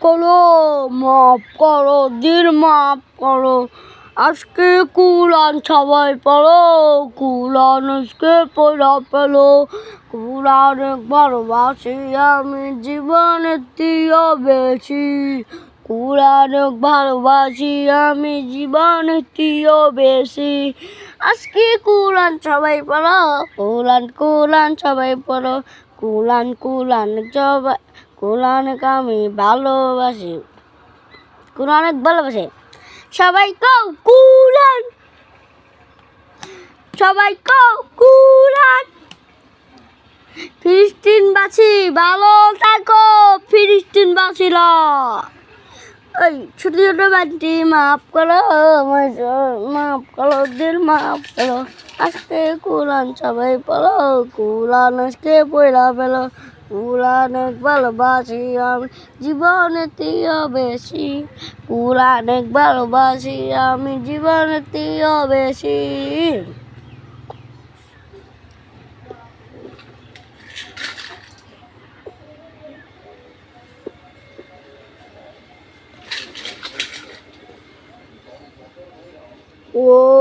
করো, মাফ করো, দিন মাফ করো। আজকে কুরআন সবাই পড়ো, কুরআন আজকে পড়া পেলো। কুরআন ভালোবাসি আমি জীবনের দিও বেশি। কুরআন ভালোবাসি আমি জীবনের দিও বেশি। আজকে কুরআন সবাই পড়ো, কুরআন সবাই পড়ো। কুরআন সবাই, কুরআন আমি ভালোবাসি, কুরআন ভালোবাসে। সবাই কও কুরআন, সবাই কও কুরআন। ফিলিস্তিনবাসী ভালো থাকো, ফিলিস্তিনবাসীরা। ওই ছোট ছোট বান্টি মাফ করো, মাফ করো, দিল মাফ করো। আজকে কুরআন সবাই পড়ো, কুরআন আজকে পড়া পেলো। কুরআন ভালোবাসি আমি জীবনের দিও বেশি। কুরআন ভালোবাসি আমি জীবনের দিও বেশি। ও